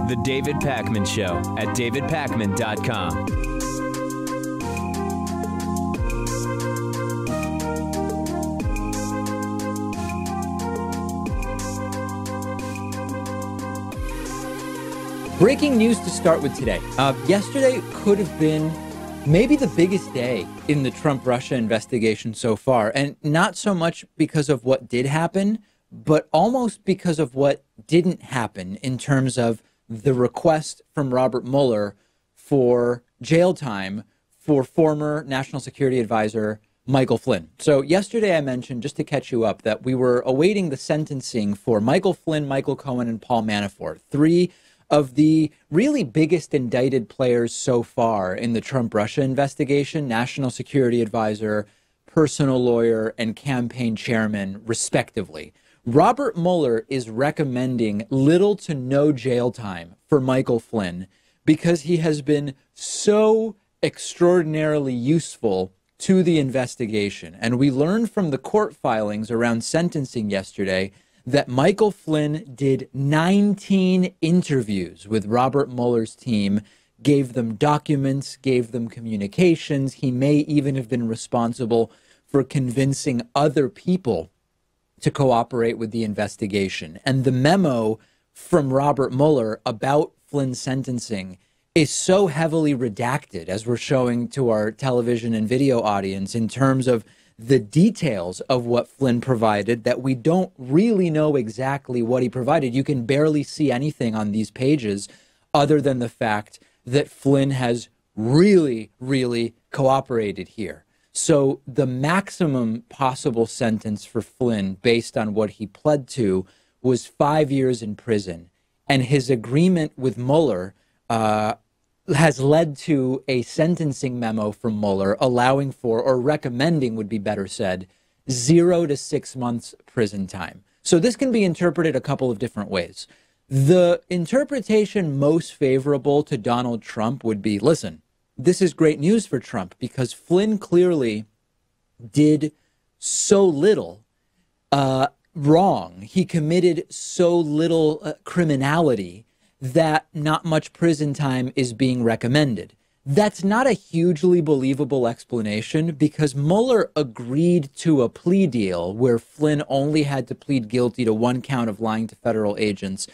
The David Pakman Show at davidpakman.com. Breaking news to start with today. Yesterday could have been maybe the biggest day in the Trump-Russia investigation so far, and not so much because of what did happen, but almost because of what didn't happen in terms of the request from Robert Mueller for jail time for former National Security Advisor Michael Flynn. So yesterday I mentioned, just to catch you up, that we were awaiting the sentencing for Michael Flynn, Michael Cohen, and Paul Manafort, three of the really biggest indicted players so far in the Trump-Russia investigation: National Security Advisor, personal lawyer, and campaign chairman, respectively. Robert Mueller is recommending little to no jail time for Michael Flynn because he has been so extraordinarily useful to the investigation. And we learned from the court filings around sentencing yesterday that Michael Flynn did 19 interviews with Robert Mueller's team, gave them documents, gave them communications. He may even have been responsible for convincing other people to cooperate with the investigation. And the memo from Robert Mueller about Flynn's sentencing is so heavily redacted, as we're showing to our television and video audience, in terms of the details of what Flynn provided, that we don't really know exactly what he provided. You can barely see anything on these pages other than the fact that Flynn has really, really cooperated here. So the maximum possible sentence for Flynn, based on what he pled to, was 5 years in prison. And his agreement with Mueller has led to a sentencing memo from Mueller allowing for, or recommending would be better said, 0 to 6 months prison time. So this can be interpreted a couple of different ways. The interpretation most favorable to Donald Trump would be, listen, this is great news for Trump because Flynn clearly did so little wrong. He committed so little criminality that not much prison time is being recommended. That's not a hugely believable explanation because Mueller agreed to a plea deal where Flynn only had to plead guilty to 1 count of lying to federal agents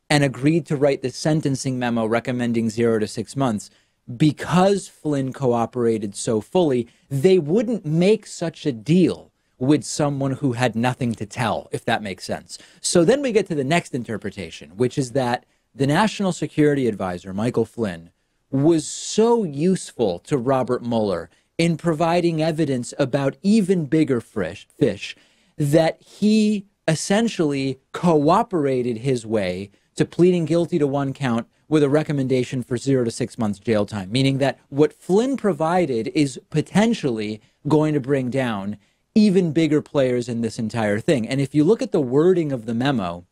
and agreed to write the sentencing memo recommending 0 to 6 months. Because Flynn cooperated so fully, they wouldn't make such a deal with someone who had nothing to tell, if that makes sense. So then we get to the next interpretation, which is that the National Security Advisor, Michael Flynn, was so useful to Robert Mueller in providing evidence about even bigger fish that he essentially cooperated his way to pleading guilty to 1 count with a recommendation for 0 to 6 months jail time, meaning that what Flynn provided is potentially going to bring down even bigger players in this entire thing. And if you look at the wording of the memo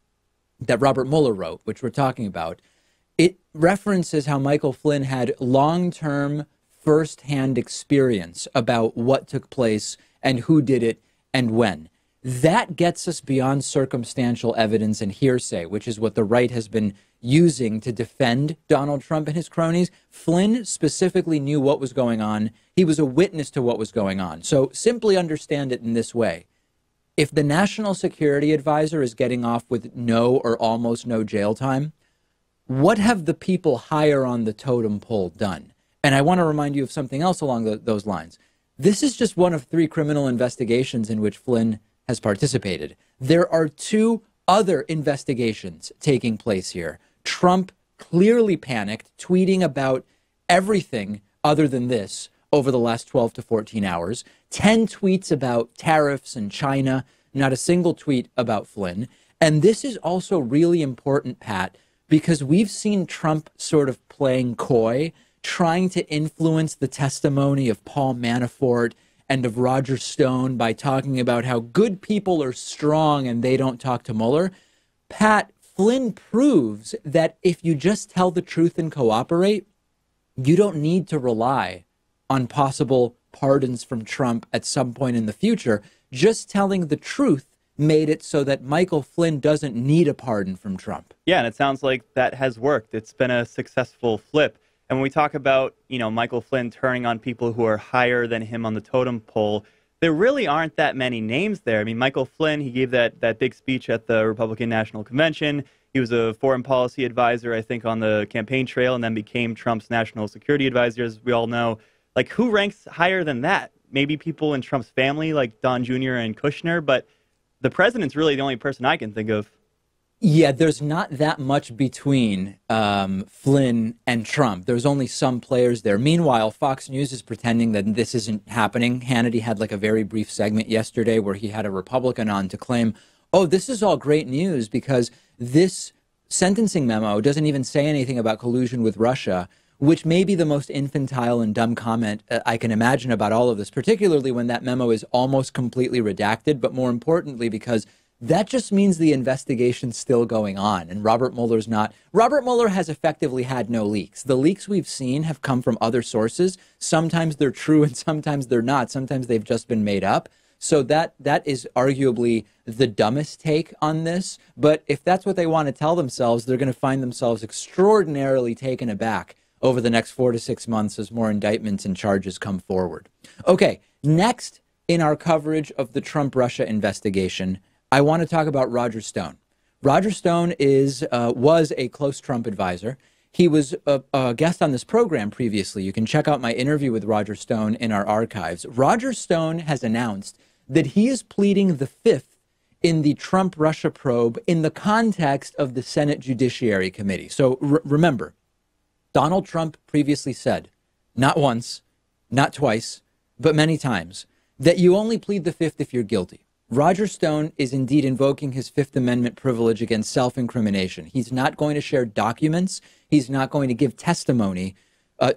that Robert Mueller wrote, which we're talking about, it references how Michael Flynn had long-term firsthand experience about what took place and who did it and when. That gets us beyond circumstantial evidence and hearsay, which is what the right has been using to defend Donald Trump and his cronies. Flynn specifically knew what was going on. He was a witness to what was going on. So simply understand it in this way. If the National Security Advisor is getting off with no or almost no jail time, what have the people higher on the totem pole done? And I want to remind you of something else along those lines. This is just one of 3 criminal investigations in which Flynn has participated. There are 2 other investigations taking place here. Trump clearly panicked, tweeting about everything other than this over the last 12 to 14 hours. 10 tweets about tariffs and China, not a single tweet about Flynn. And this is also really important, Pat, because we've seen Trump sort of playing coy, trying to influence the testimony of Paul Manafort and of Roger Stone by talking about how good people are strong and they don't talk to Mueller. Pat, Flynn proves that if you just tell the truth and cooperate, you don't need to rely on possible pardons from Trump at some point in the future. Just telling the truth made it so that Michael Flynn doesn't need a pardon from Trump. Yeah, and it sounds like that has worked. It's been a successful flip. And when we talk about, Michael Flynn turning on people who are higher than him on the totem pole, there really aren't that many names there. I mean, Michael Flynn, he gave that big speech at the Republican National Convention. He was a foreign policy advisor, I think, on the campaign trail, and then became Trump's national security advisor, as we all know. Like, who ranks higher than that? Maybe people in Trump's family, like Don Jr. and Kushner, but the president's really the only person I can think of. Yeah, there's not that much between Flynn and Trump. There's only some players there. Meanwhile, Fox News is pretending that this isn't happening. Hannity had like a very brief segment yesterday where he had a Republican on to claim, oh, this is all great news because this sentencing memo doesn't even say anything about collusion with Russia, which may be the most infantile and dumb comment I can imagine about all of this, particularly when that memo is almost completely redacted, but more importantly, because that just means the investigation's still going on and Robert Mueller's not. Robert Mueller has effectively had no leaks. The leaks we've seen have come from other sources. Sometimes they're true and sometimes they're not. Sometimes they've just been made up. So that is arguably the dumbest take on this. But if that's what they want to tell themselves, they're going to find themselves extraordinarily taken aback over the next 4 to 6 months as more indictments and charges come forward. Okay, next in our coverage of the Trump-Russia investigation, I want to talk about Roger Stone. Roger Stone was a close Trump advisor. He was a guest on this program previously. You can check out my interview with Roger Stone in our archives. Roger Stone has announced that he is pleading the fifth in the Trump-Russia probe in the context of the Senate Judiciary Committee. So remember, Donald Trump previously said, not once, not twice, but many times, that you only plead the fifth if you're guilty. Roger Stone is indeed invoking his Fifth Amendment privilege against self-incrimination. He's not going to share documents. He's not going to give testimony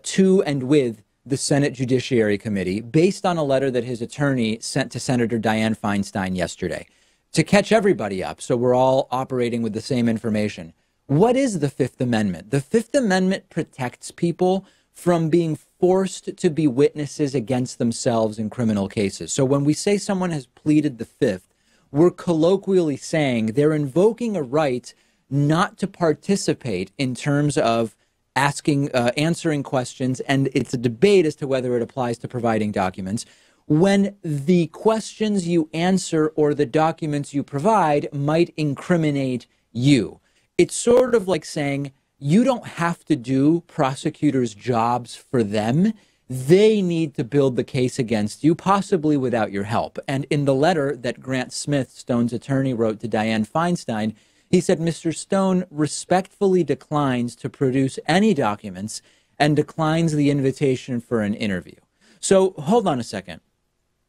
to and with the Senate Judiciary Committee based on a letter that his attorney sent to Senator Dianne Feinstein yesterday to catch everybody up so we're all operating with the same information. What is the Fifth Amendment? The Fifth Amendment protects people from being forced to be witnesses against themselves in criminal cases. So when we say someone has pleaded the fifth, we're colloquially saying they're invoking a right not to participate in terms of answering questions, and it's a debate as to whether it applies to providing documents, when the questions you answer or the documents you provide might incriminate you. It's sort of like saying, you don't have to do prosecutors' jobs for them. They need to build the case against you, possibly without your help. And in the letter that Grant Smith, Stone's attorney, wrote to Dianne Feinstein, he said, Mr. Stone respectfully declines to produce any documents and declines the invitation for an interview. So hold on a second.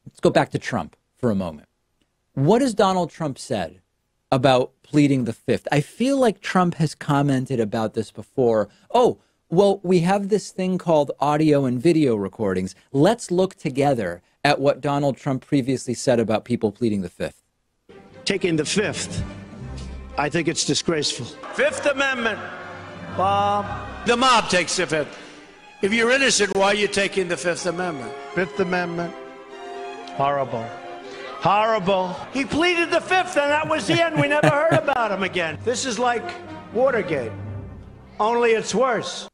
Let's go back to Trump for a moment. What has Donald Trump said about pleading the fifth? I feel like Trump has commented about this before. Oh, well, we have this thing called audio and video recordings. Let's look together at what Donald Trump previously said about people pleading the fifth. Taking the fifth, I think it's disgraceful. Fifth Amendment. Bob. The mob takes the fifth. If you're innocent, why are you taking the Fifth Amendment? Fifth Amendment, horrible. Horrible. He pleaded the fifth, and that was the end. We never heard about him again. This is like Watergate, only it's worse.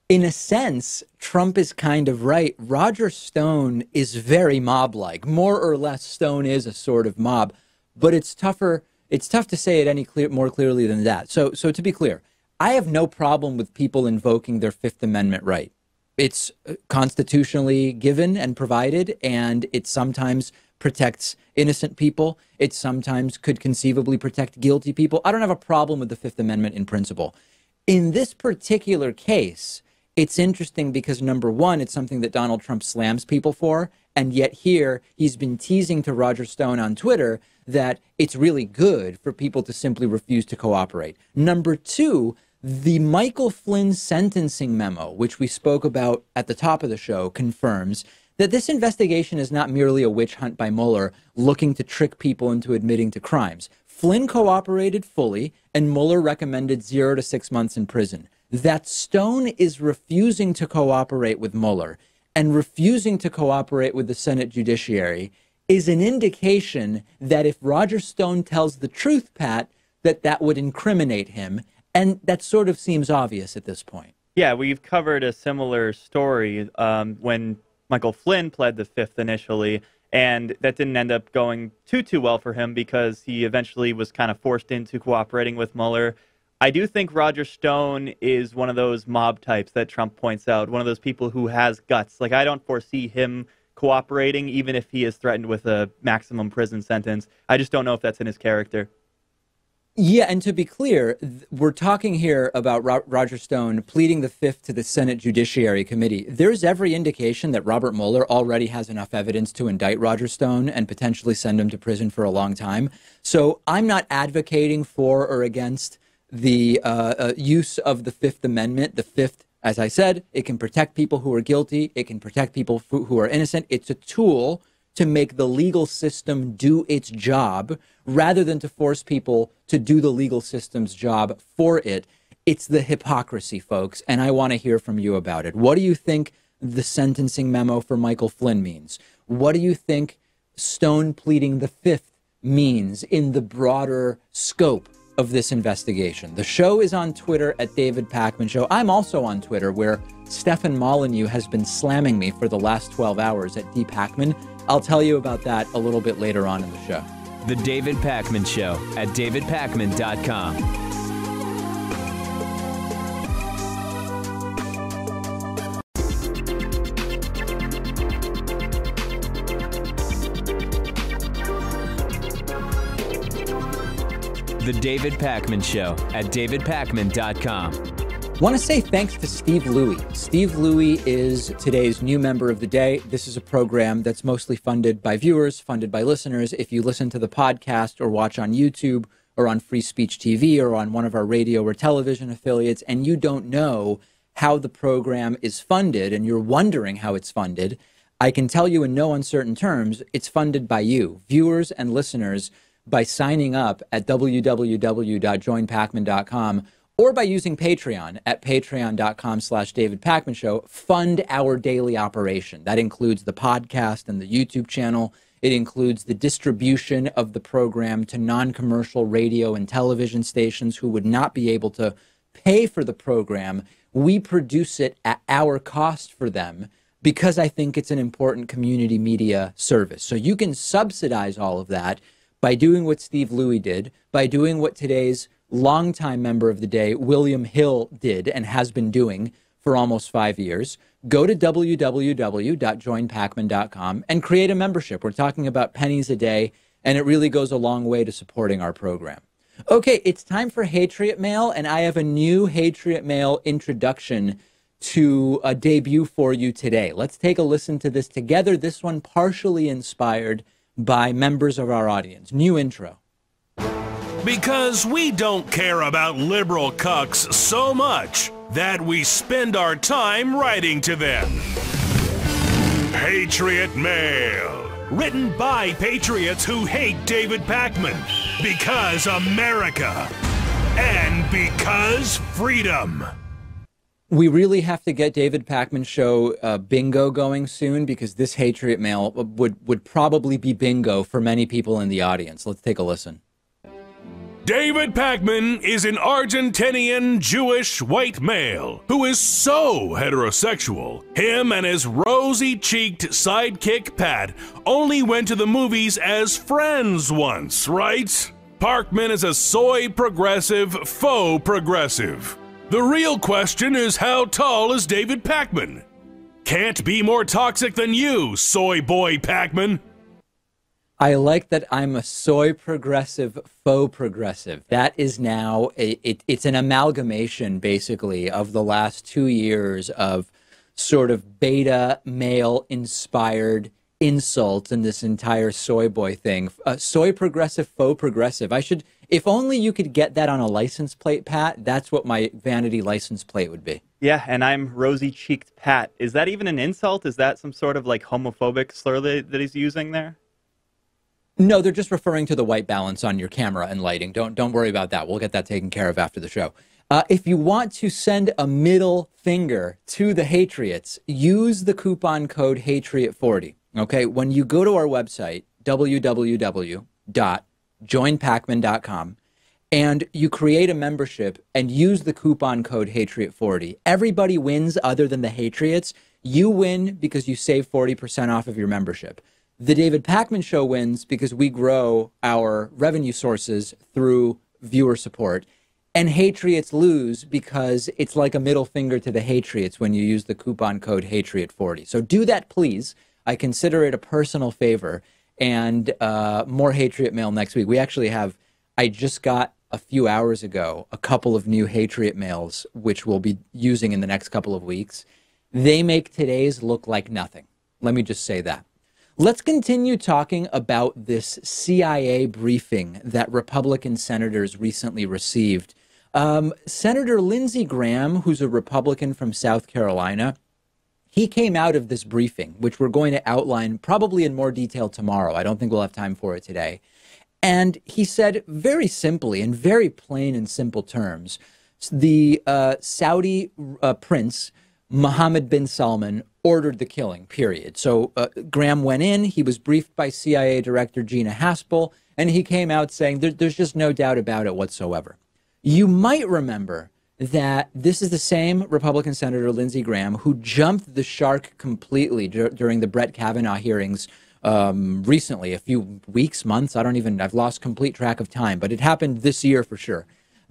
In a sense, Trump is kind of right. Roger Stone is very mob-like. More or less, Stone is a sort of mob, but it's tougher. It's tough to say it more clearly than that. So to be clear, I have no problem with people invoking their Fifth Amendment right. It's constitutionally given and provided, and it sometimes protects innocent people. It sometimes could conceivably protect guilty people. I don't have a problem with the Fifth Amendment in principle. In this particular case, it's interesting because, number one, it's something that Donald Trump slams people for, and yet here he's been teasing to Roger Stone on Twitter that it's really good for people to simply refuse to cooperate. Number two, the Michael Flynn sentencing memo, which we spoke about at the top of the show, confirms that this investigation is not merely a witch hunt by Mueller looking to trick people into admitting to crimes. Flynn cooperated fully, and Mueller recommended 0 to 6 months in prison. That Stone is refusing to cooperate with Mueller and refusing to cooperate with the Senate Judiciary is an indication that if Roger Stone tells the truth, Pat, that would incriminate him. And that sort of seems obvious at this point. Yeah, we've covered a similar story when Michael Flynn pled the Fifth initially, and that didn't end up going too well for him because he eventually was kind of forced into cooperating with Mueller. I do think Roger Stone is one of those mob types that Trump points out, one of those people who has guts. Like, I don't foresee him cooperating, even if he is threatened with a maximum prison sentence. I just don't know if that's in his character. Yeah, and to be clear, we're talking here about Roger Stone pleading the Fifth to the Senate Judiciary Committee. There's every indication that Robert Mueller already has enough evidence to indict Roger Stone and potentially send him to prison for a long time. So I'm not advocating for or against the use of the Fifth Amendment. The Fifth, as I said, it can protect people who are guilty. It can protect people who are innocent. It's a tool to make the legal system do its job rather than to force people to do the legal system's job for it. It's the hypocrisy, folks, and I want to hear from you about it. What do you think the sentencing memo for Michael Flynn means? What do you think Stone pleading the Fifth means in the broader scope of this investigation? The show is on Twitter at David Pakman Show. I'm also on Twitter, where Stefan Molyneux has been slamming me for the last 12 hours at dpakman. I'll tell you about that a little bit later on in the show. The David Pakman Show at davidpakman.com. The David Pakman Show at davidpakman.com. Want to say thanks to Steve Louie. Steve Louie is today's new member of the day. This is a program that's mostly funded by viewers, funded by listeners. If you listen to the podcast or watch on YouTube or on Free Speech TV or on one of our radio or television affiliates, and you don't know how the program is funded and you're wondering how it's funded, I can tell you in no uncertain terms, it's funded by you, viewers and listeners, by signing up at www.joinpakman.com or by using Patreon at patreon.com/David Pakman Show. Fund our daily operation. That includes the podcast and the YouTube channel. It includes the distribution of the program to non-commercial radio and television stations who would not be able to pay for the program. We produce it at our cost for them because I think it's an important community media service. So you can subsidize all of that by doing what Steve Louie did, by doing what today's longtime member of the day, William Hill, did and has been doing for almost 5 years. Go to www.joinpakman.com and create a membership. We're talking about pennies a day, and it really goes a long way to supporting our program. Okay, it's time for Hatriot Mail, and I have a new Hatriot Mail introduction to debut for you today. Let's take a listen to this together. This one partially inspired by members of our audience. New intro. Because we don't care about liberal cucks so much that we spend our time writing to them. Hatriot Mail. Written by patriots who hate David Pakman. Because America. And because freedom. We really have to get David Pakman Show bingo going soon, because this Hatriot Mail would probably be bingo for many people in the audience. Let's take a listen. David Pakman is an Argentinian Jewish white male who is so heterosexual. Him and his rosy-cheeked sidekick Pat only went to the movies as friends once, right? Pakman is a soy progressive, faux progressive. The real question is, how tall is David Pakman? Can't be more toxic than you, soy boy Pakman. I like that I'm a soy progressive, faux progressive. That is now, it's an amalgamation, basically, of the last 2 years of sort of beta male-inspired insults in this entire soy boy thing. Soy progressive, faux progressive. If only you could get that on a license plate, Pat, that's what my vanity license plate would be. Yeah, and I'm rosy-cheeked Pat. Is that even an insult? Is that some sort of like homophobic slur that he's using there? No, they're just referring to the white balance on your camera and lighting. Don't worry about that. We'll get that taken care of after the show. If you want to send a middle finger to the Hatriots, use the coupon code Hatriot40. Okay, when you go to our website, www.joinpacman.com, and you create a membership and use the coupon code Hatriot40, everybody wins other than the Hatriots. You win because you save 40% off of your membership. The David Pakman Show wins because we grow our revenue sources through viewer support. And Hatriots lose because it's like a middle finger to the Hatriots when you use the coupon code Hatriot40. So do that, please. I consider it a personal favor. And more Hatriot Mail next week. We actually have, I just got a few hours ago, a couple of new Hatriot Mails, which we'll be using in the next couple of weeks. They make today's look like nothing. Let me just say that. Let's continue talking about this CIA briefing that Republican senators recently received. Senator Lindsey Graham, who's a Republican from South Carolina, he came out of this briefing, which we're going to outline probably in more detail tomorrow. I don't think we'll have time for it today. And he said very simply, in very plain and simple terms, the Saudi prince, Mohammed bin Salman, ordered the killing, period. So Graham went in, he was briefed by CIA Director Gina Haspel, and he came out saying there's just no doubt about it whatsoever. You might remember that this is the same Republican Senator Lindsey Graham who jumped the shark completely during the Brett Kavanaugh hearings recently, a few weeks, months, I've lost complete track of time, but it happened this year for sure.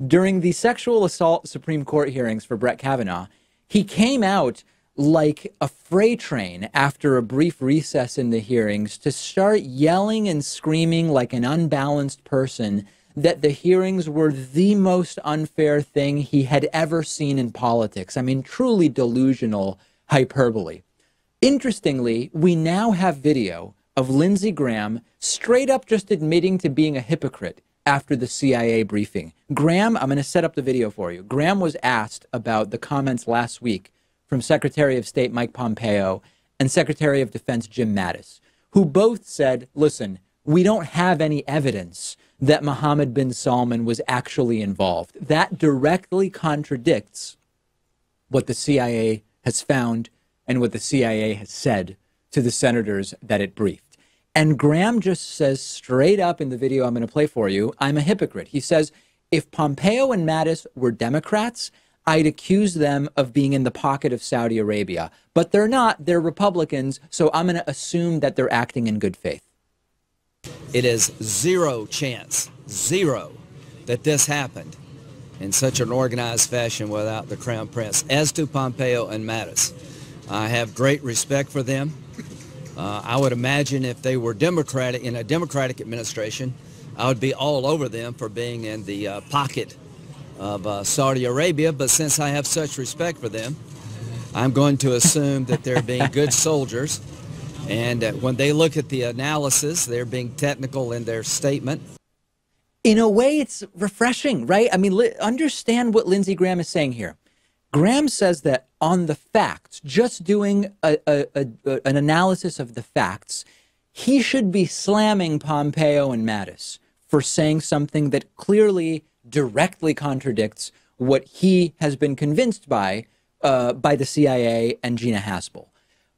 During the sexual assault Supreme Court hearings for Brett Kavanaugh, he came out like a freight train after a brief recess in the hearings to start yelling and screaming like an unbalanced person that the hearings were the most unfair thing he had ever seen in politics. I mean, truly delusional hyperbole. Interestingly, we now have video of Lindsey Graham straight up just admitting to being a hypocrite after the CIA briefing. Graham, I'm going to set up the video for you. Graham was asked about the comments last week from Secretary of State Mike Pompeo and Secretary of Defense Jim Mattis, who both said, listen, we don't have any evidence that Mohammed bin Salman was actually involved. That directly contradicts what the CIA has found and what the CIA has said to the senators that it briefed. And Graham just says straight up in the video I'm going to play for you, I'm a hypocrite. He says, if Pompeo and Mattis were Democrats, I'd accuse them of being in the pocket of Saudi Arabia. But they're not. They're Republicans, so I'm going to assume that they're acting in good faith. It is zero chance, zero, that this happened in such an organized fashion without the Crown Prince. As to Pompeo and Mattis, I have great respect for them. I would imagine if they were Democratic, in a Democratic administration, I would be all over them for being in the pocket of Saudi Arabia. But since I have such respect for them, I'm going to assume that they're being good soldiers. And when they look at the analysis, they're being technical in their statement. In a way, it's refreshing, right? I mean, understand what Lindsey Graham is saying here. Graham says that on the facts, just doing an analysis of the facts, he should be slamming Pompeo and Mattis for saying something that clearly directly contradicts what he has been convinced by the CIA and Gina Haspel.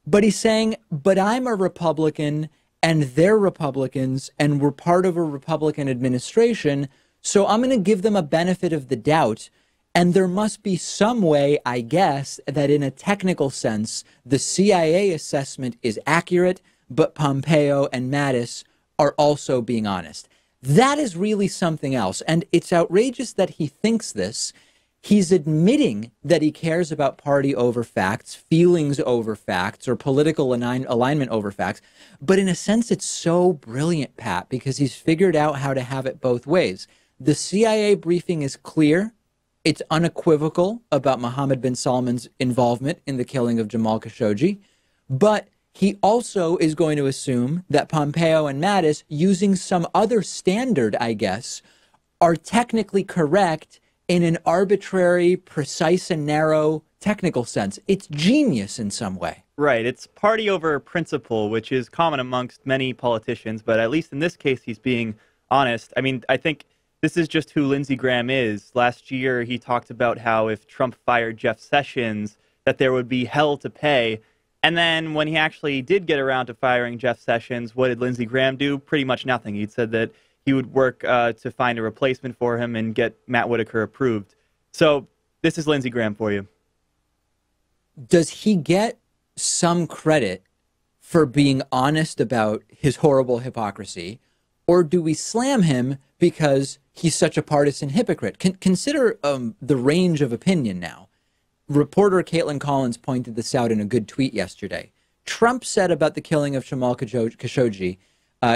But he's saying, but I'm a Republican and they're Republicans and we're part of a Republican administration, so I'm going to give them a benefit of the doubt. And there must be some way, I guess, that in a technical sense, the CIA assessment is accurate, but Pompeo and Mattis are also being honest. That is really something else. And it's outrageous that he thinks this. He's admitting that he cares about party over facts, feelings over facts, or political alignment over facts. But in a sense, it's so brilliant, Pat, because he's figured out how to have it both ways. The CIA briefing is clear. It's unequivocal about Mohammed bin Salman's involvement in the killing of Jamal Khashoggi. But he also is going to assume that Pompeo and Mattis, using some other standard, I guess, are technically correct in an arbitrary, precise, and narrow technical sense. It's genius in some way. Right. It's party over principle, which is common amongst many politicians, but at least in this case, he's being honest. I mean, I think this is just who Lindsey Graham is. Last year, he talked about how if Trump fired Jeff Sessions, that there would be hell to pay. And then when he actually did get around to firing Jeff Sessions, what did Lindsey Graham do? Pretty much nothing. He said that he would work to find a replacement for him and get Matt Whitaker approved. So this is Lindsey Graham for you. Does he get some credit for being honest about his horrible hypocrisy, or do we slam him because he's such a partisan hypocrite? Consider the range of opinion now. Reporter Caitlin Collins pointed this out in a good tweet yesterday. Trump said about the killing of Jamal Khashoggi,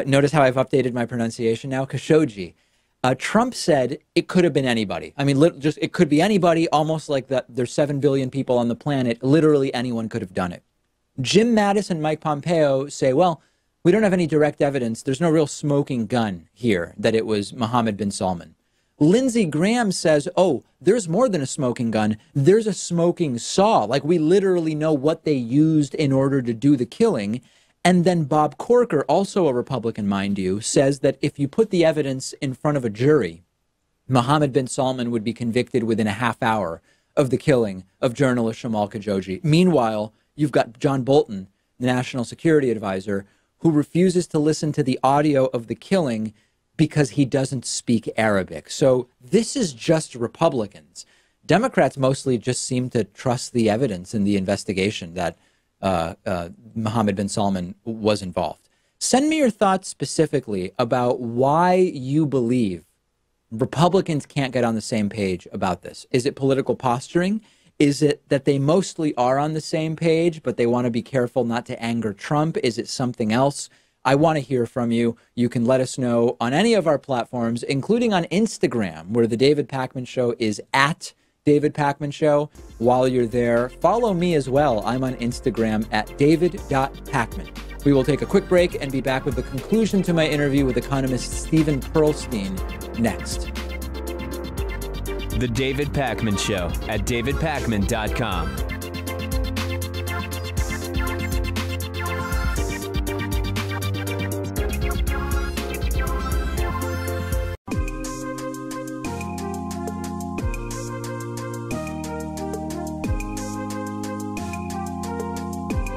notice how I've updated my pronunciation now, Khashoggi. Trump said it could have been anybody. I mean, just it could be anybody, almost like that there's 7 billion people on the planet. Literally anyone could have done it. Jim Mattis and Mike Pompeo say, well, we don't have any direct evidence. There's no real smoking gun here that it was Mohammed bin Salman. Lindsey Graham says, oh, there's more than a smoking gun. There's a smoking saw. Like, we literally know what they used in order to do the killing. And then Bob Corker, also a Republican, mind you, says that if you put the evidence in front of a jury, Mohammed bin Salman would be convicted within a half hour of the killing of journalist Jamal Khashoggi. Meanwhile, you've got John Bolton, the national security advisor, who refuses to listen to the audio of the killing because he doesn't speak Arabic. So this is just Republicans. Democrats mostly just seem to trust the evidence in the investigation that Mohammed bin Salman was involved. Send me your thoughts specifically about why you believe Republicans can't get on the same page about this. Is it political posturing? Is it that they mostly are on the same page, but they want to be careful not to anger Trump? Is it something else? I want to hear from you. You can let us know on any of our platforms, including on Instagram, where the David Pakman Show is at David Pakman Show. While you're there, follow me as well. I'm on Instagram at david.pakman. We will take a quick break and be back with the conclusion to my interview with economist Steven Pearlstein next. The David Pakman Show at davidpakman.com.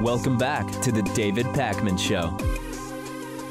Welcome back to the David Pakman Show.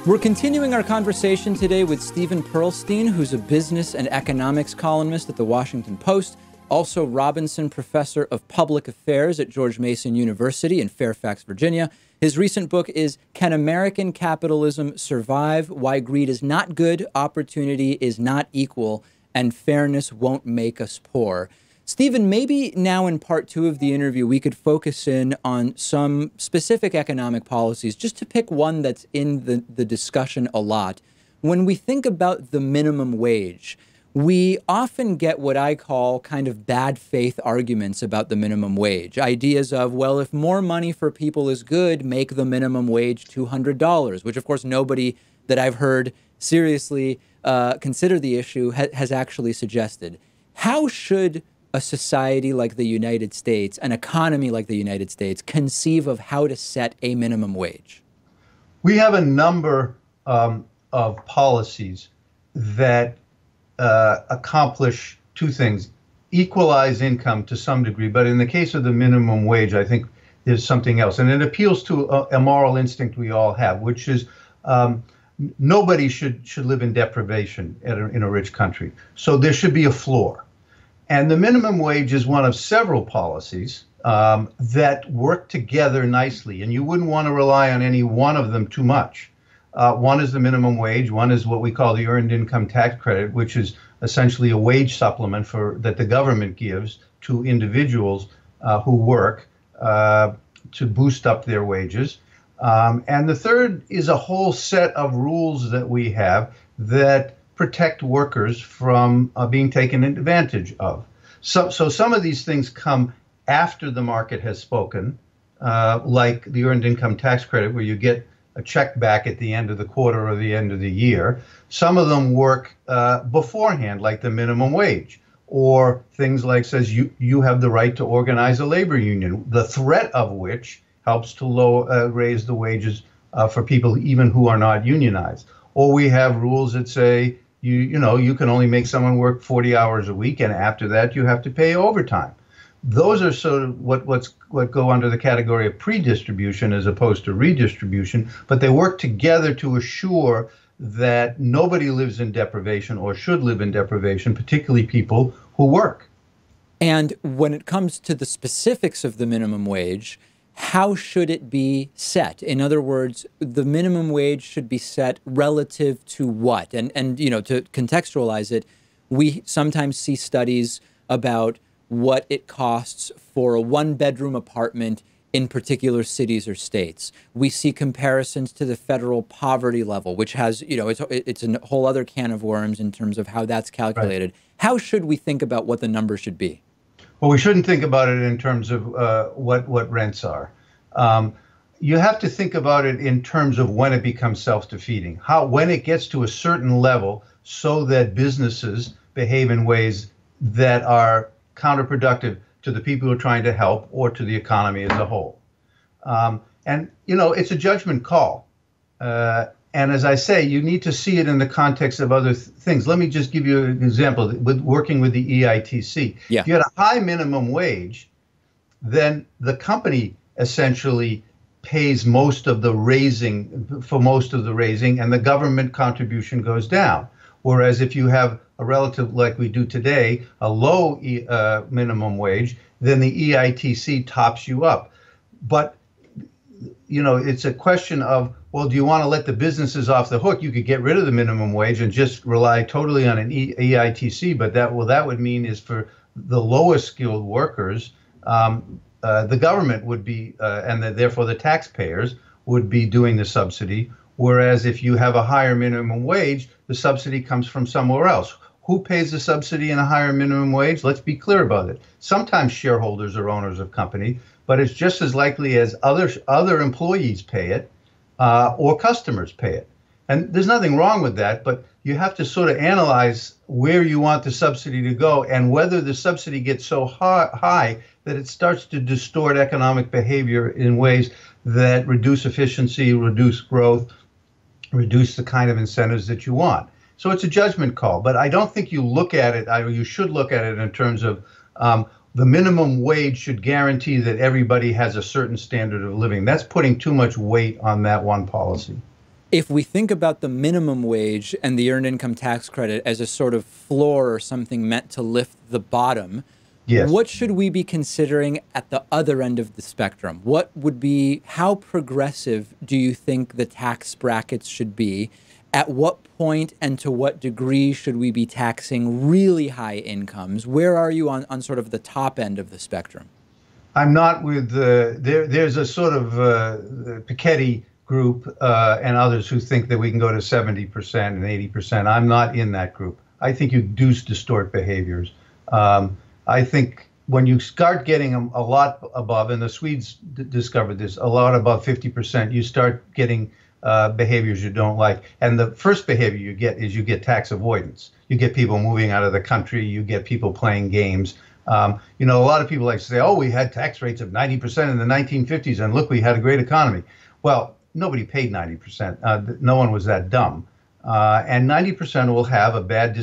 We're continuing our conversation today with Steven Pearlstein, who's a business and economics columnist at the Washington Post, also Robinson Professor of Public Affairs at George Mason University in Fairfax, Virginia. His recent book is Can American Capitalism Survive? Why Greed is Not Good, Opportunity is Not Equal, and Fairness Won't Make Us Poor. Stephen, maybe now in part 2 of the interview, we could focus in on some specific economic policies, just to pick one that's in the discussion a lot. When we think about the minimum wage, we often get what I call kind of bad faith arguments about the minimum wage. Ideas of, well, if more money for people is good, make the minimum wage $200, which of course nobody that I've heard seriously consider the issue has actually suggested. How should a society like the United States, an economy like the United States, conceive of how to set a minimum wage? We have a number of policies that accomplish two things: equalize income to some degree, but in the case of the minimum wage, I think there's something else. And it appeals to a moral instinct we all have, which is nobody should live in deprivation in a rich country. So there should be a floor. And the minimum wage is one of several policies that work together nicely, and you wouldn't want to rely on any one of them too much. One is the minimum wage. One is what we call the earned income tax credit, which is essentially a wage supplement that the government gives to individuals who work to boost up their wages. And the third is a whole set of rules that we have that protect workers from being taken advantage of. So some of these things come after the market has spoken, like the earned income tax credit, where you get a check back at the end of the quarter or the end of the year. Some of them work beforehand, like the minimum wage, or things like says you have the right to organize a labor union, the threat of which helps to raise the wages for people even who are not unionized. Or we have rules that say you can only make someone work 40 hours a week, and after that you have to pay overtime. Those are sort of what go under the category of pre-distribution as opposed to redistribution, but they work together to assure that nobody lives in deprivation or should live in deprivation, particularly people who work. And when it comes to the specifics of the minimum wage, how should it be set? In other words, the minimum wage should be set relative to what? And to contextualize it, we sometimes see studies about what it costs for a one-bedroom apartment in particular cities or states. We see comparisons to the federal poverty level, which has, it's a whole other can of worms in terms of how that's calculated. Right. How should we think about what the number should be? Well, we shouldn't think about it in terms of what rents are. You have to think about it in terms of when it becomes self-defeating, when it gets to a certain level so that businesses behave in ways that are counterproductive to the people who are trying to help or to the economy as a whole. It's a judgment call. And as I say, you need to see it in the context of other things. Let me just give you an example with working with the EITC. Yeah. If you had a high minimum wage, then the company essentially pays most of the raising, and the government contribution goes down. Whereas if you have a relative, like we do today, a low minimum wage, then the EITC tops you up. But, it's a question of, well, do you want to let the businesses off the hook? You could get rid of the minimum wage and just rely totally on an EITC, but that would mean is for the lowest skilled workers, the government would be, therefore the taxpayers would be doing the subsidy. Whereas if you have a higher minimum wage, the subsidy comes from somewhere else. Who pays the subsidy in a higher minimum wage? Let's be clear about it. Sometimes shareholders are owners of company, but it's just as likely as other employees pay it or customers pay it. And there's nothing wrong with that, but you have to sort of analyze where you want the subsidy to go and whether the subsidy gets so high that it starts to distort economic behavior in ways that reduce efficiency, reduce growth, reduce the kind of incentives that you want. So it's a judgment call, but I don't think you look at it, you should look at it in terms of the minimum wage should guarantee that everybody has a certain standard of living. That's putting too much weight on that one policy. If we think about the minimum wage and the earned income tax credit as a sort of floor or something meant to lift the bottom, yes, what should we be considering at the other end of the spectrum? How progressive do you think the tax brackets should be? At what point and to what degree should we be taxing really high incomes? Where are you on sort of the top end of the spectrum? I'm not with there's a sort of Piketty group and others who think that we can go to 70% and 80%. I'm not in that group. I think you do distort behaviors. I think when you start getting a lot above, and the Swedes discovered this, a lot above 50%, you start getting behaviors you don't like. And the first behavior you get is you get tax avoidance. You get people moving out of the country. You get people playing games. A lot of people like to say, oh, we had tax rates of 90% in the 1950s, and look, we had a great economy. Well, nobody paid 90%. No one was that dumb. And 90% will have a bad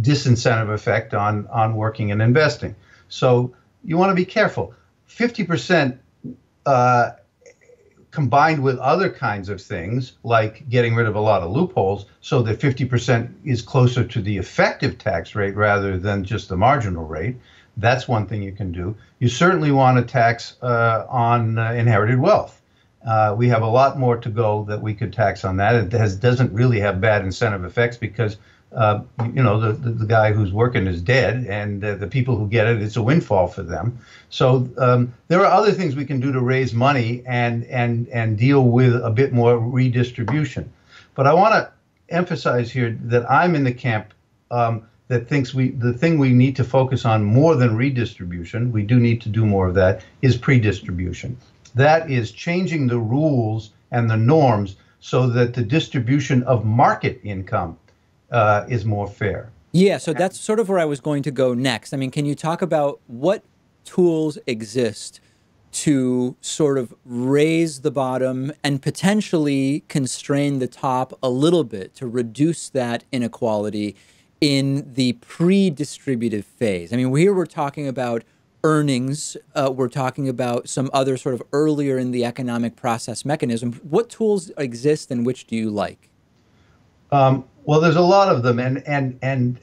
disincentive effect on working and investing. So you want to be careful. 50% combined with other kinds of things, like getting rid of a lot of loopholes so that 50% is closer to the effective tax rate rather than just the marginal rate. That's one thing you can do. You certainly want to tax on inherited wealth. We have a lot more to go that we could tax on that. It doesn't really have bad incentive effects because the guy who's working is dead, and the people who get it, it's a windfall for them. So there are other things we can do to raise money and deal with a bit more redistribution. But I want to emphasize here that I'm in the camp that thinks the thing we need to focus on more than redistribution, we do need to do more of that, is pre-distribution. That is changing the rules and the norms so that the distribution of market income is more fair. Yeah, so that's sort of where I was going to go next. I mean, can you talk about what tools exist to sort of raise the bottom and potentially constrain the top a little bit to reduce that inequality in the pre-distributive phase. I mean, here we're talking about earnings. We're talking about some other sort of earlier in the economic process mechanism. What tools exist and which do you like? Well, there's a lot of them, and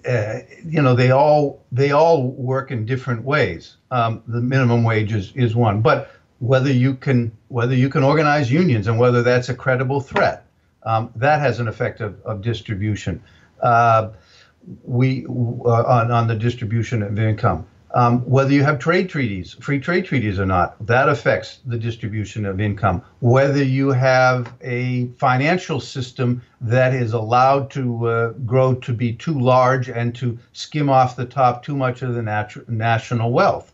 you know, they all work in different ways. The minimum wage is one, but whether you can organize unions and whether that's a credible threat, that has an effect of distribution. On the distribution of income. Whether you have trade treaties, free trade treaties or not, that affects the distribution of income. Whether you have a financial system that is allowed to grow to be too large and to skim off the top too much of the national wealth,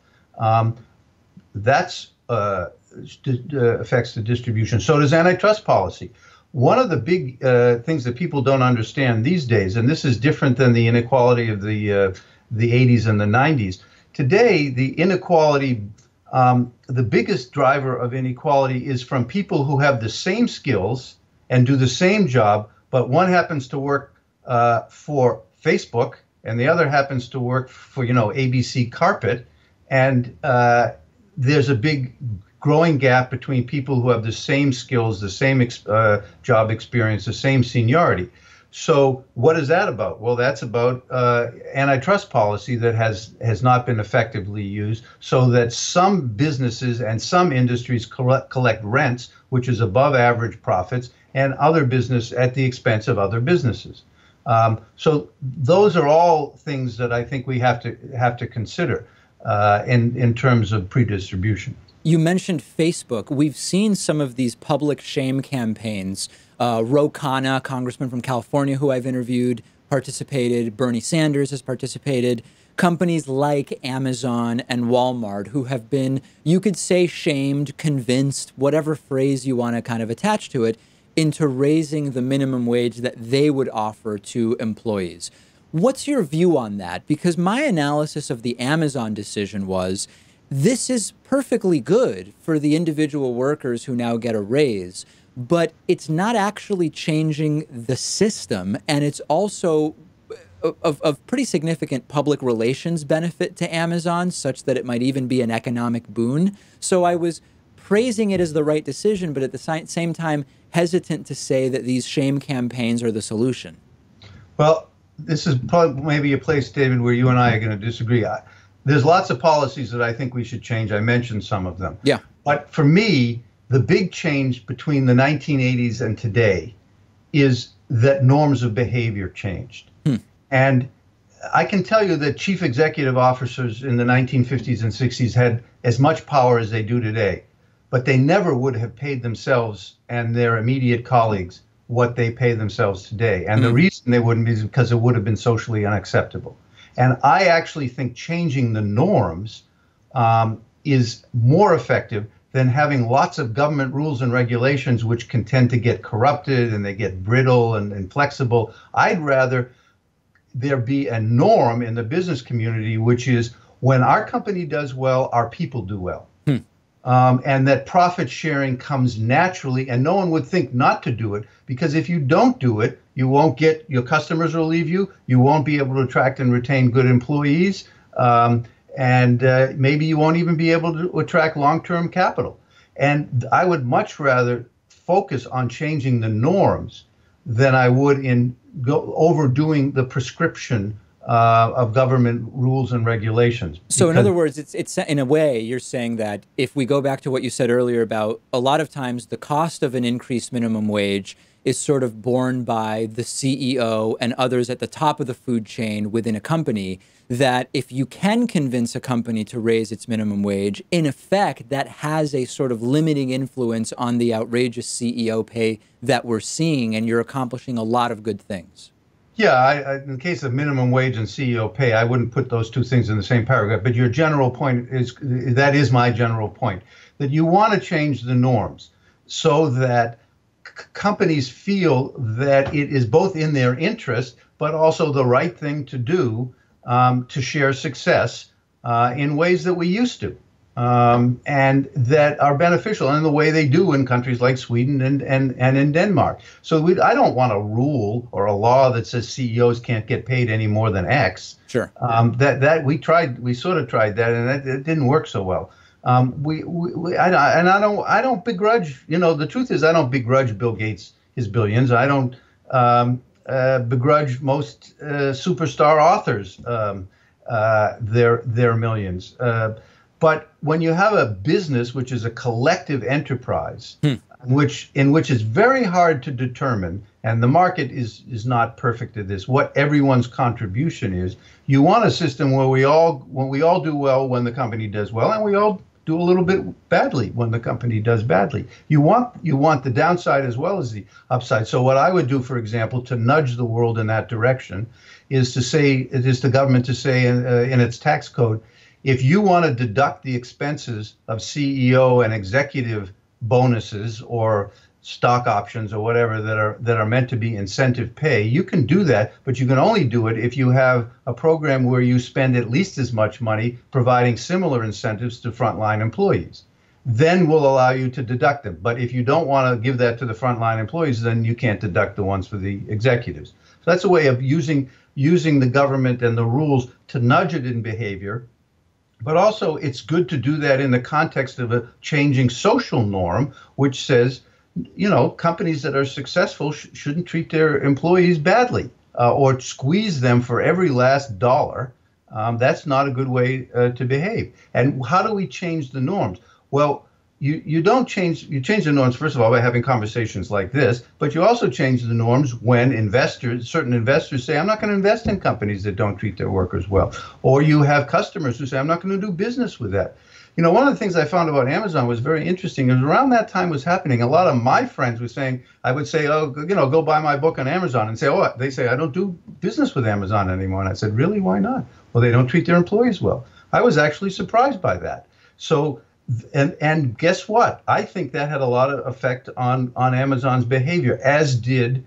that's affects the distribution. So does antitrust policy. One of the big things that people don't understand these days, and this is different than the inequality of the 80s and the 90s. Today, the inequality, the biggest driver of inequality is from people who have the same skills and do the same job, but one happens to work for Facebook and the other happens to work for, ABC Carpet. And there's a big growing gap between people who have the same skills, the same job experience, the same seniority. So what is that about? Well, that's about antitrust policy that has not been effectively used, so that some businesses and some industries collect rents, which is above average profits, and other business at the expense of other businesses. So those are all things that I think we have to consider in terms of pre-distribution. You mentioned Facebook. We've seen some of these public shame campaigns. Ro Khanna, congressman from California who I've interviewed, participated. Bernie Sanders has participated. Companies like Amazon and Walmart who have been, you could say, shamed, convinced, whatever phrase you want to kind of attach to it, into raising the minimum wage that they would offer to employees. What's your view on that? Because my analysis of the Amazon decision was, this is perfectly good for the individual workers who now get a raise, but it's not actually changing the system, and it's also of pretty significant public relations benefit to Amazon, such that it might even be an economic boon. So I was praising it as the right decision, but at the same time hesitant to say that these shame campaigns are the solution. Well, this is probably maybe a place, David, where you and I are going to disagree. There's lots of policies that I think we should change. I mentioned some of them. Yeah. But for me, the big change between the 1980s and today is that norms of behavior changed. And I can tell you that chief executive officers in the 1950s and 60s had as much power as they do today, but they never would have paid themselves and their immediate colleagues what they pay themselves today. And the reason they wouldn't is because it would have been socially unacceptable. And I actually think changing the norms is more effective than having lots of government rules and regulations which can tend to get corrupted and they get brittle and inflexible. I'd rather there be a norm in the business community, which is when our company does well, our people do well. And that profit sharing comes naturally, and no one would think not to do it, because if you don't do it, you won't get, your customers will leave you, you won't be able to attract and retain good employees, and maybe you won't even be able to attract long-term capital. And I would much rather focus on changing the norms than I would in overdoing the prescription of government rules and regulations. So in other words, it's in a way, you're saying that if we go back to what you said earlier about a lot of times the cost of an increased minimum wage is sort of borne by the CEO and others at the top of the food chain within a company, that if you can convince a company to raise its minimum wage, in effect, that has a sort of limiting influence on the outrageous CEO pay that we're seeing, and you're accomplishing a lot of good things. Yeah, in the case of minimum wage and CEO pay, I wouldn't put those two things in the same paragraph. But your general point that is my general point, that you want to change the norms so that companies feel that it is both in their interest, but also the right thing to do to share success in ways that we used to. and that are beneficial in the way they do in countries like Sweden and in Denmark. So I don't want a rule or a law that says CEOs can't get paid any more than X. Sure. We sort of tried that, and it didn't work so well. I don't begrudge. The truth is, I don't begrudge Bill Gates his billions. I don't begrudge most superstar authors their millions. But when you have a business which is a collective enterprise, in which it's very hard to determine, and the market is not perfect at this, what everyone's contribution is, you want a system where we all do well when the company does well, and we all do a little bit badly when the company does badly. You want the downside as well as the upside. So what I would do, for example, to nudge the world in that direction, is the government to say in its tax code, if you want to deduct the expenses of CEO and executive bonuses or stock options or whatever that are meant to be incentive pay, you can do that, but you can only do it if you have a program where you spend at least as much money providing similar incentives to frontline employees. Then we'll allow you to deduct them. But if you don't want to give that to the frontline employees, then you can't deduct the ones for the executives. So that's a way of using the government and the rules to nudge it in behavior. But also, it's good to do that in the context of a changing social norm, which says, companies that are successful shouldn't treat their employees badly or squeeze them for every last dollar. That's not a good way to behave. And how do we change the norms? Well, you change the norms, first of all, by having conversations like this, but you also change the norms when certain investors say, I'm not going to invest in companies that don't treat their workers well. Or you have customers who say, I'm not going to do business with that. One of the things I found about Amazon was very interesting. Is around that time was happening, a lot of my friends were saying, I would say, go buy my book on Amazon, and say, they say, I don't do business with Amazon anymore. And I said, really, why not? Well, they don't treat their employees well. I was actually surprised by that. So, and guess what? I think that had a lot of effect on Amazon's behavior, as did,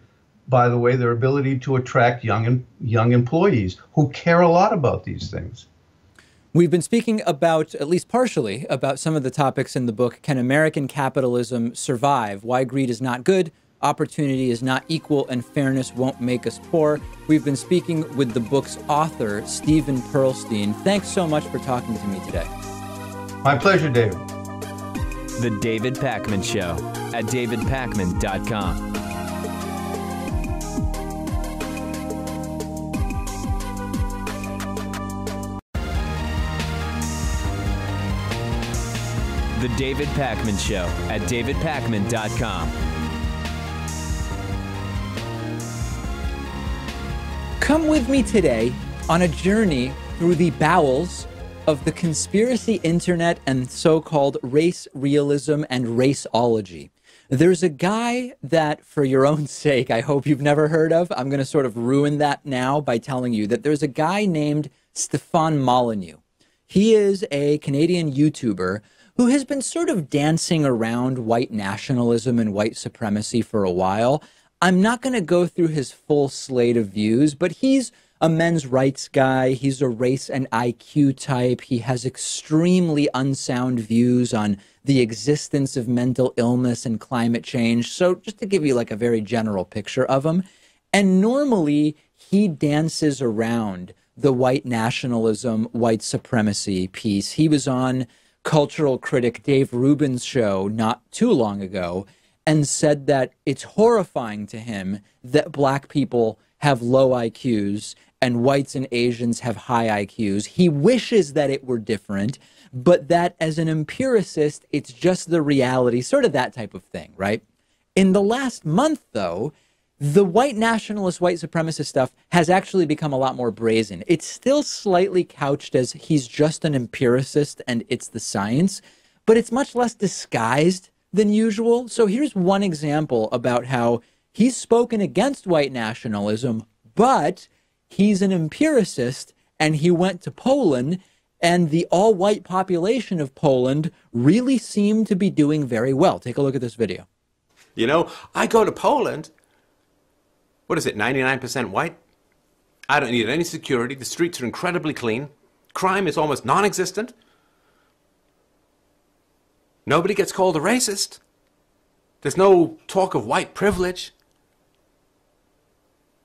by the way, their ability to attract young employees who care a lot about these things. We've been speaking about, at least partially, about some of the topics in the book, Can American Capitalism Survive? Why Greed is Not Good, Opportunity is Not Equal, and Fairness Won't Make Us Poor. We've been speaking with the book's author, Steven Pearlstein. Thanks so much for talking to me today. My pleasure, David. The David Pakman Show at davidpakman.com. The David Pakman Show at davidpakman.com. Come with me today on a journey through the bowels of the conspiracy internet and so-called race realism and raceology. There's a guy that, for your own sake, I hope you've never heard of. I'm going to sort of ruin that now by telling you that there's a guy named Stefan Molyneux. He is a Canadian YouTuber who has been sort of dancing around white nationalism and white supremacy for a while. I'm not going to go through his full slate of views, but he's a men's rights guy. He's a race and IQ type. He has extremely unsound views on the existence of mental illness and climate change. So just to give you like a very general picture of him. And normally he dances around the white nationalism, white supremacy piece. He was on cultural critic Dave Rubin's show not too long ago and said that it's horrifying to him that black people have low IQs and whites and Asians have high IQs. He wishes that it were different, but that as an empiricist, it's just the reality, sort of that type of thing, right? In the last month, though, the white nationalist, white supremacist stuff has actually become a lot more brazen. It's still slightly couched as he's just an empiricist and it's the science, but it's much less disguised than usual. So here's one example about how he's spoken against white nationalism, but he's an empiricist, and he went to Poland, and the all-white population of Poland really seemed to be doing very well. Take a look at this video. You know, I go to Poland, what is it, 99% white? I don't need any security. The streets are incredibly clean. Crime is almost non-existent. Nobody gets called a racist. There's no talk of white privilege.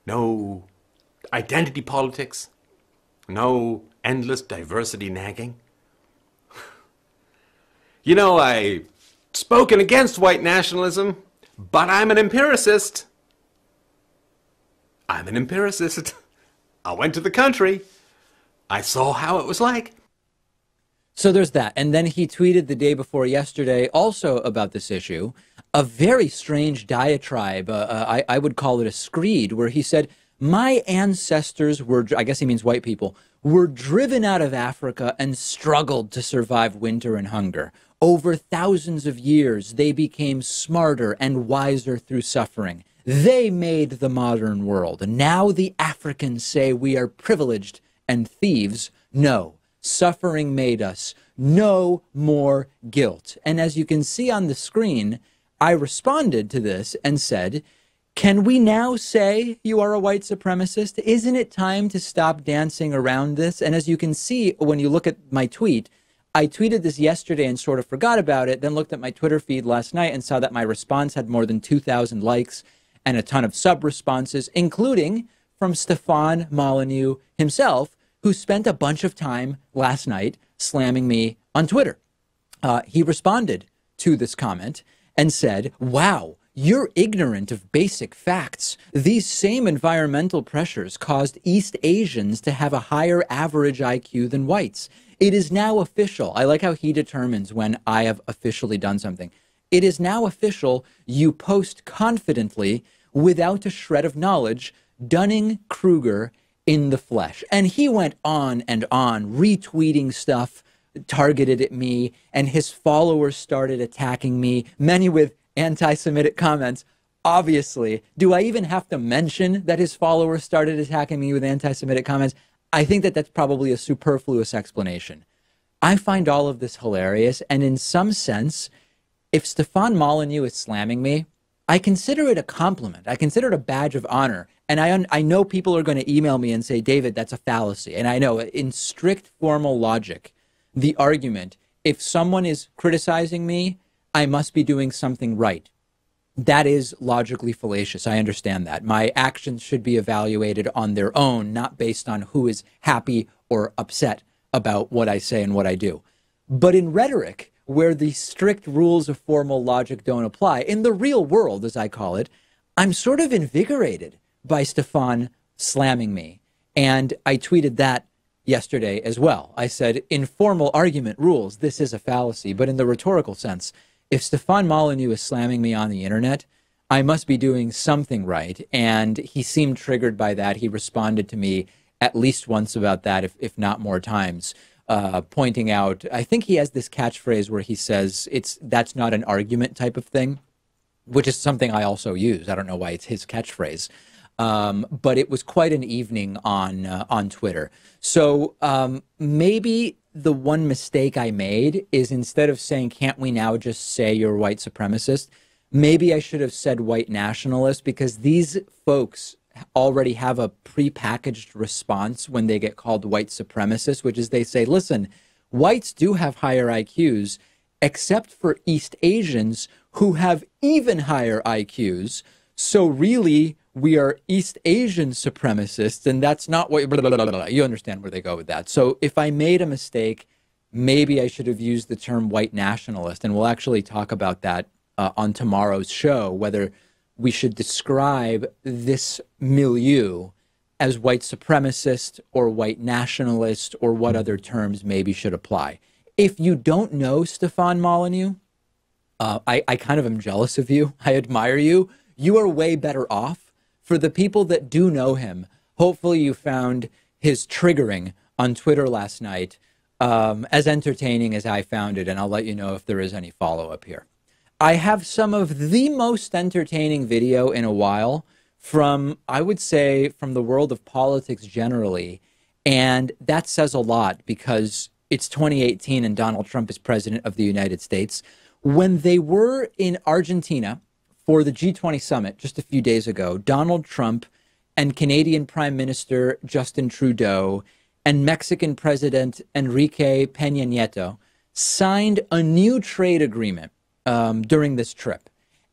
No identity politics. No endless diversity nagging. You know, I've spoken against white nationalism, but I'm an empiricist. I'm an empiricist. I went to the country. I saw how it was like. So there's that. And then he tweeted the day before yesterday also about this issue, a very strange diatribe. I would call it a screed, where he said, my ancestors were, I guess he means white people, were driven out of Africa and struggled to survive winter and hunger. Over thousands of years, they became smarter and wiser through suffering. They made the modern world. And now the Africans say we are privileged and thieves. No, suffering made us. No more guilt. And as you can see on the screen, I responded to this and said, can we now say you are a white supremacist? Isn't it time to stop dancing around this? And as you can see, when you look at my tweet, I tweeted this yesterday and sort of forgot about it, then looked at my Twitter feed last night and saw that my response had more than 2,000 likes and a ton of sub-responses, including from Stefan Molyneux himself, who spent a bunch of time last night slamming me on Twitter. He responded to this comment and said, wow, you're ignorant of basic facts. These same environmental pressures caused East Asians to have a higher average IQ than whites. It is now official. I like how he determines when I have officially done something. It is now official. You post confidently without a shred of knowledge, Dunning-Kruger in the flesh. And he went on and on, retweeting stuff targeted at me, and his followers started attacking me, many with anti-Semitic comments. Obviously, do I even have to mention that his followers started attacking me with anti-Semitic comments? I think that that's probably a superfluous explanation. I find all of this hilarious, and in some sense, if Stefan Molyneux is slamming me, I consider it a compliment. I consider it a badge of honor. And I know people are going to email me and say, David, that's a fallacy. And I know in strict formal logic, the argument, if someone is criticizing me, I must be doing something right. That is logically fallacious. I understand that. My actions should be evaluated on their own, not based on who is happy or upset about what I say and what I do. But in rhetoric, where the strict rules of formal logic don't apply, in the real world, as I call it, I'm sort of invigorated by Stefan slamming me. And I tweeted that yesterday as well. I said, in formal argument rules, this is a fallacy. But in the rhetorical sense, if Stefan Molyneux is slamming me on the internet, I must be doing something right. And he seemed triggered by that. He responded to me at least once about that, if not more times, pointing out, I think he has this catchphrase where he says, that's not an argument type of thing, which is something I also use. I don't know why it's his catchphrase. But it was quite an evening on Twitter. So maybe the one mistake I made is, instead of saying, can't we now just say you're a white supremacist, maybe I should have said white nationalist, because these folks already have a prepackaged response when they get called white supremacists, which is they say, listen, whites do have higher IQs, except for East Asians who have even higher IQs. So really, we are East Asian supremacists, and that's not what... Blah, blah, blah, blah. You understand where they go with that. So if I made a mistake, maybe I should have used the term white nationalist, and we'll actually talk about that on tomorrow's show, whether we should describe this milieu as white supremacist or white nationalist, or what other terms maybe should apply. If you don't know Stefan Molyneux, I kind of am jealous of you. I admire you. You are way better off. For the people that do know him, hopefully you found his triggering on Twitter last night as entertaining as I found it, and I'll let you know if there is any follow-up here. I have some of the most entertaining video in a while from, I would say, from the world of politics generally, and that says a lot because it's 2018 and Donald Trump is president of the United States. When they were in Argentina for the G20 summit just a few days ago, Donald Trump and Canadian Prime Minister Justin Trudeau and Mexican President Enrique Peña Nieto signed a new trade agreement during this trip.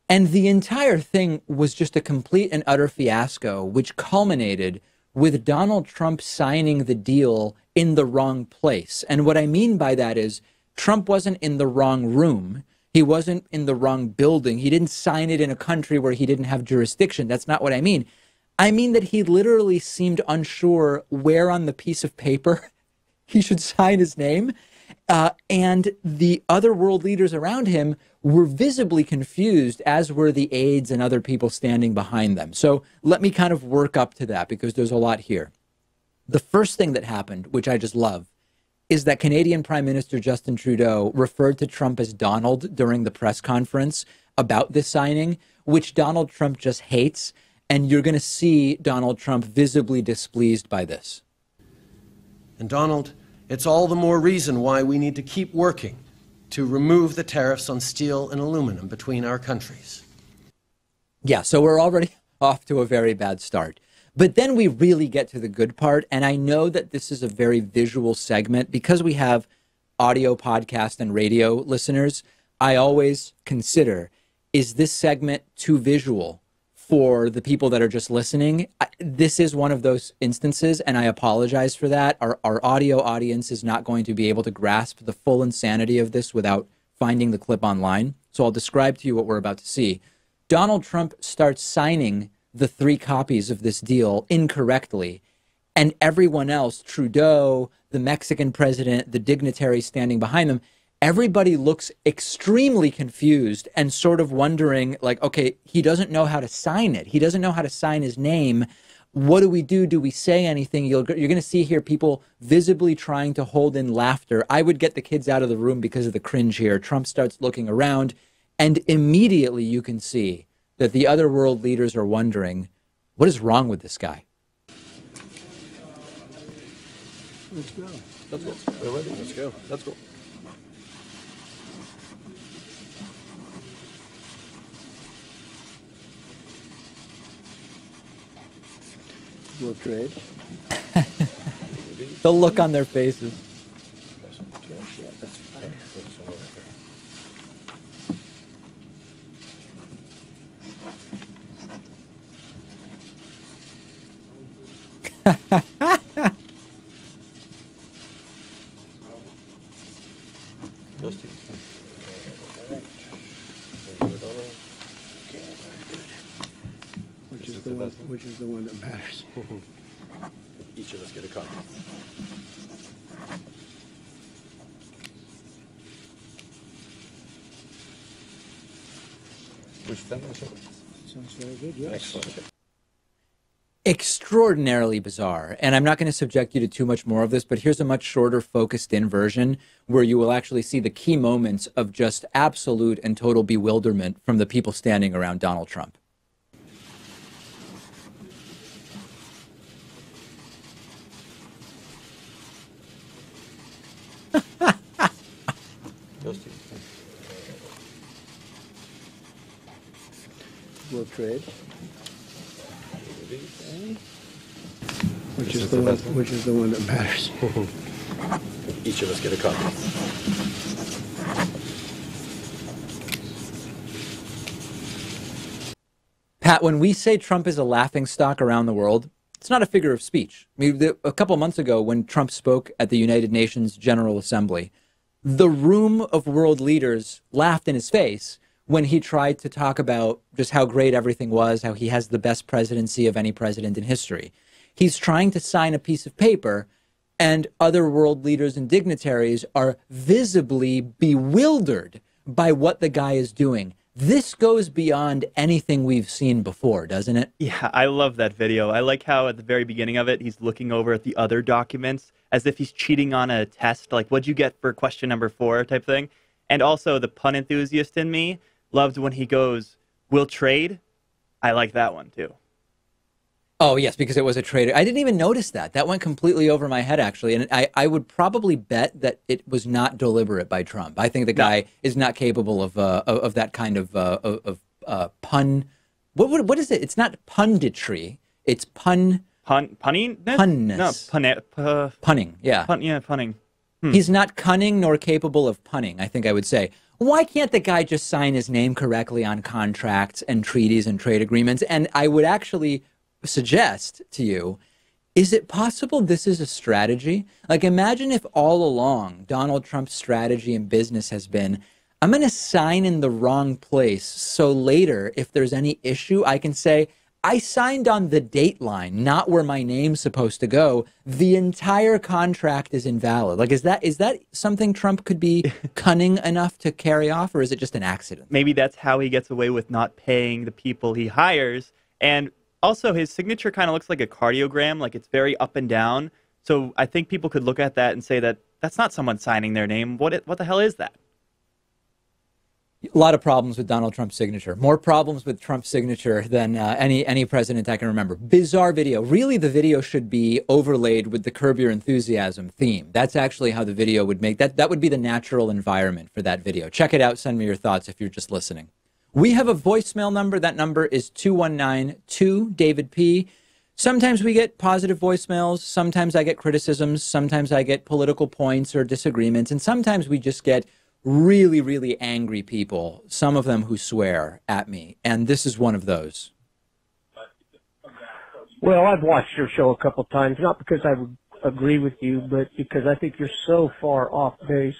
And the entire thing was just a complete and utter fiasco, which culminated with Donald Trump signing the deal in the wrong place. And what I mean by that is Trump wasn't in the wrong room. He wasn't in the wrong building. He didn't sign it in a country where he didn't have jurisdiction. That's not what I mean. I mean that he literally seemed unsure where on the piece of paper he should sign his name. And the other world leaders around him were visibly confused, as were the aides and other people standing behind them. So let me kind of work up to that because there's a lot here. The first thing that happened, which I just love, is that Canadian Prime Minister Justin Trudeau referred to Trump as Donald during the press conference about this signing, which Donald Trump just hates. And you're going to see Donald Trump visibly displeased by this. And Donald, it's all the more reason why we need to keep working to remove the tariffs on steel and aluminum between our countries. Yeah, so we're already off to a very bad start. But then we really get to the good part. And I know that this is a very visual segment because we have audio podcast and radio listeners. I always consider, is this segment too visual for the people that are just listening? This is one of those instances, and I apologize for that. Our audio audience is not going to be able to grasp the full insanity of this without finding the clip online. So I'll describe to you what we're about to see. Donald Trump starts signing the 3 copies of this deal incorrectly, and everyone else, Trudeau, the Mexican president, the dignitaries standing behind them, everybody looks extremely confused and sort of wondering, like, okay, he doesn't know how to sign it. He doesn't know how to sign his name. What do we do? Do we say anything? You're going to see here people visibly trying to hold in laughter. I would get the kids out of the room because of the cringe here. Trump starts looking around, and immediately you can see that the other world leaders are wondering, what is wrong with this guy? Let's go. Let's go. We're ready. Let's go. Let's go. We'll trade. The look on their faces. Which is the one that matters. Each of us get a copy. Sounds very good, yes. Excellent. Extraordinarily bizarre. And I'm not going to subject you to too much more of this, but here's a much shorter, focused-in version where you will actually see the key moments of just absolute and total bewilderment from the people standing around Donald Trump. We'll trade. Which is the one that matters. Each of us get a copy. Pat, when we say Trump is a laughingstock around the world, it's not a figure of speech. I mean, a couple months ago when Trump spoke at the United Nations General Assembly, the room of world leaders laughed in his face when he tried to talk about just how great everything was, how he has the best presidency of any president in history. He's trying to sign a piece of paper, and other world leaders and dignitaries are visibly bewildered by what the guy is doing. This goes beyond anything we've seen before, doesn't it? Yeah, I love that video. I like how at the very beginning of it, he's looking over at the other documents as if he's cheating on a test, like, what'd you get for question number 4 type thing. And also the pun enthusiast in me loved when he goes, we'll trade. I like that one too. Oh, yes, because it was a trade. I didn't even notice that. That went completely over my head, actually. And I would probably bet that it was not deliberate by Trump. I think the guy is not capable of that kind of pun. What is it? It's not punditry. It's punning? Punning? Punness. No, Punning, yeah. Punning. He's not cunning nor capable of punning, I think I would say. Why can't the guy just sign his name correctly on contracts and treaties and trade agreements? And I would actually suggest to you, is it possible this is a strategy? Like, imagine if all along Donald Trump's strategy in business has been, I'm going to sign in the wrong place, so later, if there's any issue, I can say, I signed on the date line, not where my name's supposed to go. The entire contract is invalid. Like, is that something Trump could be cunning enough to carry off, or is it just an accident? Maybe that's how he gets away with not paying the people he hires. And also, his signature kind of looks like a cardiogram, like it's very up and down. So I think people could look at that and say that that's not someone signing their name. What the hell is that? A lot of problems with Donald Trump's signature. More problems with Trump's signature than any president I can remember. Bizarre video. Really, the video should be overlaid with the Curb Your Enthusiasm theme. That's actually how the video would make that. That would be the natural environment for that video. Check it out. Send me your thoughts if you're just listening. We have a voicemail number. That number is 219-2-DAVID-P. Sometimes we get positive voicemails. Sometimes I get criticisms. Sometimes I get political points or disagreements. And sometimes we just get really, really angry people, some of them who swear at me. And this is one of those. Well, I've watched your show a couple of times, not because I would agree with you, but because I think you're so far off base.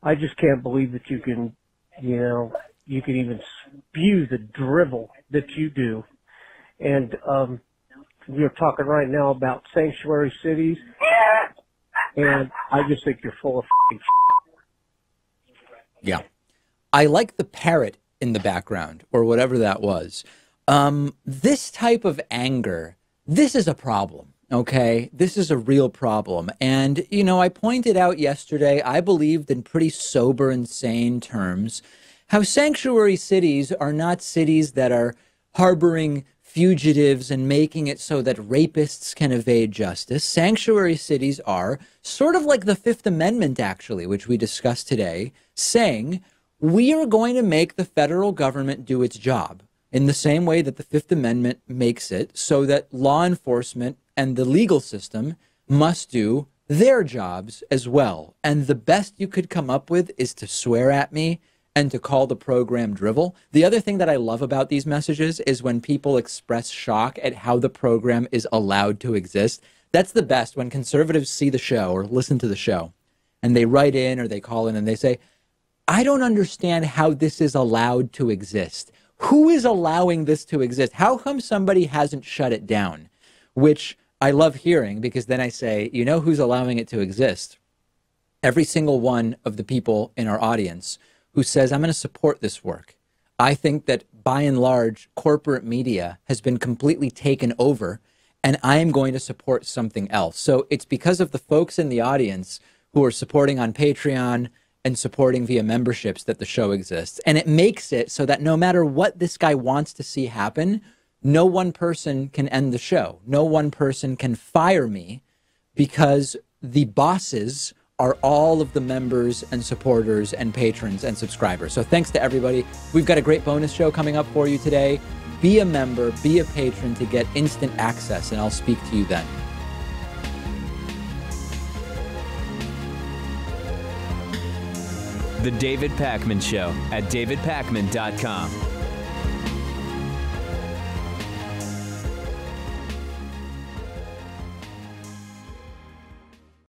I just can't believe that you can, you can even spew the drivel that you do. And we're talking right now about sanctuary cities, and I just think you're full of f***ing shit. Yeah. I like the parrot in the background, or whatever that was. This type of anger, this is a problem, okay? This is a real problem. And, I pointed out yesterday, I believed in pretty sober and sane terms, how sanctuary cities are not cities that are harboring fugitives and making it so that rapists can evade justice. Sanctuary cities are sort of like the Fifth Amendment, actually, which we discussed today, saying we are going to make the federal government do its job in the same way that the Fifth Amendment makes it, so that law enforcement and the legal system must do their jobs as well. And the best you could come up with is to swear at me and to call the program drivel. The other thing that I love about these messages is when people express shock at how the program is allowed to exist. That's the best, when conservatives see the show or listen to the show and they write in or they call in and they say, I don't understand how this is allowed to exist. Who is allowing this to exist? How come somebody hasn't shut it down? Which I love hearing, because then I say, you know who's allowing it to exist? Every single one of the people in our audience who says, I'm going to support this work. I think that by and large, corporate media has been completely taken over, and I am going to support something else. So it's because of the folks in the audience who are supporting on Patreon and supporting via memberships that the show exists. And it makes it so that no matter what this guy wants to see happen, no one person can end the show. No one person can fire me, because the bosses are all of the members and supporters and patrons and subscribers. So thanks to everybody. We've got a great bonus show coming up for you today. Be a member, be a patron to get instant access, and I'll speak to you then. The David Pakman Show at davidpakman.com.